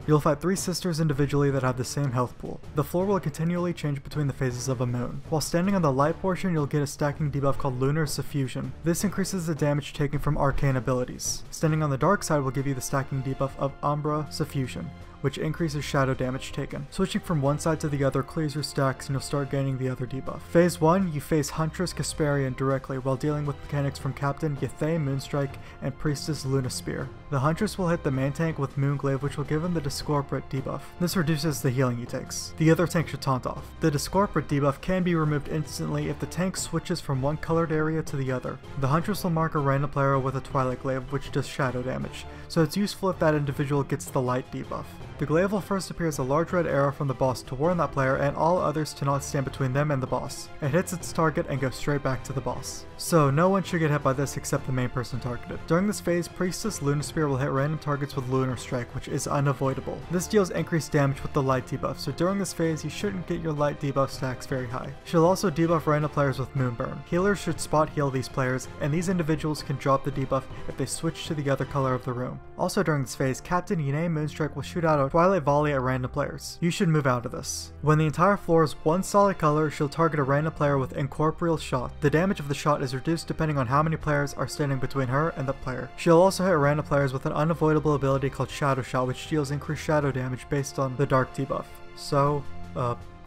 You'll fight 3 sisters individually that have the same health pool. The floor will continually change between the phases of a moon. While standing on the light portion, you'll get a stacking debuff called Lunar Suffusion. This increases the damage taken from arcane abilities. Standing on the dark side will give you the stacking debuff of Umbra Suffusion, which increases shadow damage taken. Switching from one side to the other clears your stacks and you'll start gaining the other debuff. Phase 1, you face Huntress Casparian directly while dealing with mechanics from Captain Ythay Moonstrike and Priestess Luna Spear. The Huntress will hit the main tank with Moonglaive, which will give him the Discorporate debuff. This reduces the healing he takes. The other tank should taunt off. The Discorporate debuff can be removed instantly if the tank switches from one colored area to the other. The Huntress will mark a random player with a Twilight Glaive, which does shadow damage, so it's useful if that individual gets the light debuff. The glaive will first appear as a large red arrow from the boss to warn that player and all others to not stand between them and the boss. It hits its target and goes straight back to the boss. So no one should get hit by this except the main person targeted. During this phase, Priestess Luna Spear will hit random targets with Lunar Strike, which is unavoidable. This deals increased damage with the light debuff, so during this phase you shouldn't get your light debuff stacks very high. She'll also debuff random players with Moonburn. Healers should spot heal these players, and these individuals can drop the debuff if they switch to the other color of the room. Also during this phase, Captain Ythay Moonstrike will shoot out a Twilight Volley at random players. You should move out of this. When the entire floor is one solid color, she'll target a random player with Incorporeal Shot. The damage of the shot is reduced depending on how many players are standing between her and the player. She'll also hit random players with an unavoidable ability called Shadow Shot, which deals increased shadow damage based on the dark debuff. So,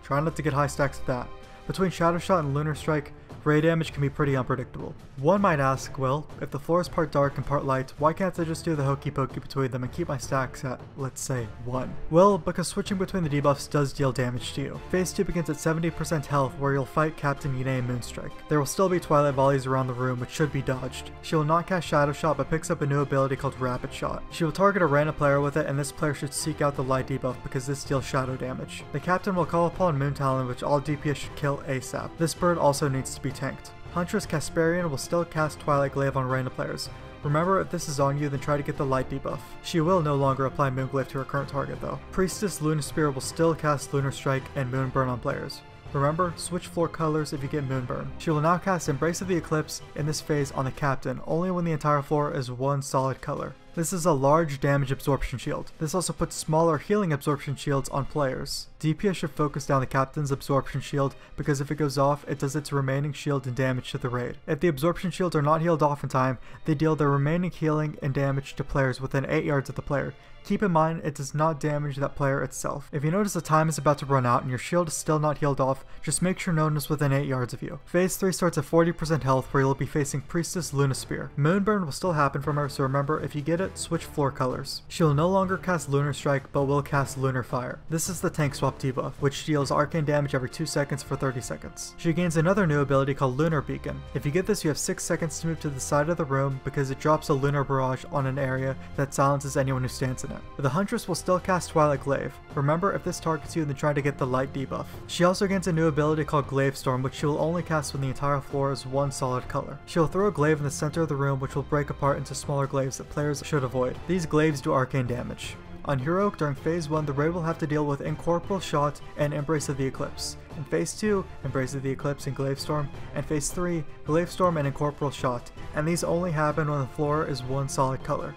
try not to get high stacks of that. Between Shadow Shot and Lunar Strike, ray damage can be pretty unpredictable. One might ask, well, if the floor is part dark and part light, why can't I just do the hokey pokey between them and keep my stacks at, let's say, 1? Well, because switching between the debuffs does deal damage to you. Phase 2 begins at 70% health where you'll fight Captain Ythay Moonstrike. There will still be Twilight Volleys around the room which should be dodged. She will not cast Shadow Shot but picks up a new ability called Rapid Shot. She will target a random player with it, and this player should seek out the light debuff because this deals shadow damage. The Captain will call upon Moon Talon, which all DPS should kill ASAP. This bird also needs to be tanked. Huntress Casparian will still cast Twilight Glaive on random players. Remember, if this is on you, then try to get the light debuff. She will no longer apply Moonglaive to her current target though. Priestess Luna Spear will still cast Lunar Strike and Moonburn on players. Remember, switch floor colors if you get Moonburn. She will now cast Embrace of the Eclipse in this phase on the Captain, only when the entire floor is one solid color. This is a large damage absorption shield. This also puts smaller healing absorption shields on players. DPS should focus down the Captain's absorption shield because if it goes off, it does its remaining shield and damage to the raid. If the absorption shields are not healed off in time, they deal their remaining healing and damage to players within 8 yards of the player. Keep in mind, it does not damage that player itself. If you notice the time is about to run out and your shield is still not healed off, just make sure no one is within 8 yards of you. Phase 3 starts at 40% health where you'll be facing Priestess Luna Spear. Moonburn will still happen from her, so remember, if you get it, switch floor colors. She will no longer cast Lunar Strike, but will cast Lunar Fire. This is the tank swap debuff, which deals arcane damage every 2 seconds for 30 seconds. She gains another new ability called Lunar Beacon. If you get this, you have 6 seconds to move to the side of the room because it drops a Lunar Barrage on an area that silences anyone who stands in it. The Huntress will still cast Twilight Glaive. Remember, if this targets you, then try to get the light debuff. She also gains a new ability called Glaive Storm, which she will only cast when the entire floor is one solid color. She will throw a glaive in the center of the room, which will break apart into smaller glaives that players should avoid. These glaives do arcane damage. On Heroic, during Phase 1, the raid will have to deal with Incorporeal Shot and Embrace of the Eclipse. In Phase 2, Embrace of the Eclipse and Glaive Storm, and Phase 3, Glaive Storm and Incorporeal Shot, and these only happen when the floor is one solid color.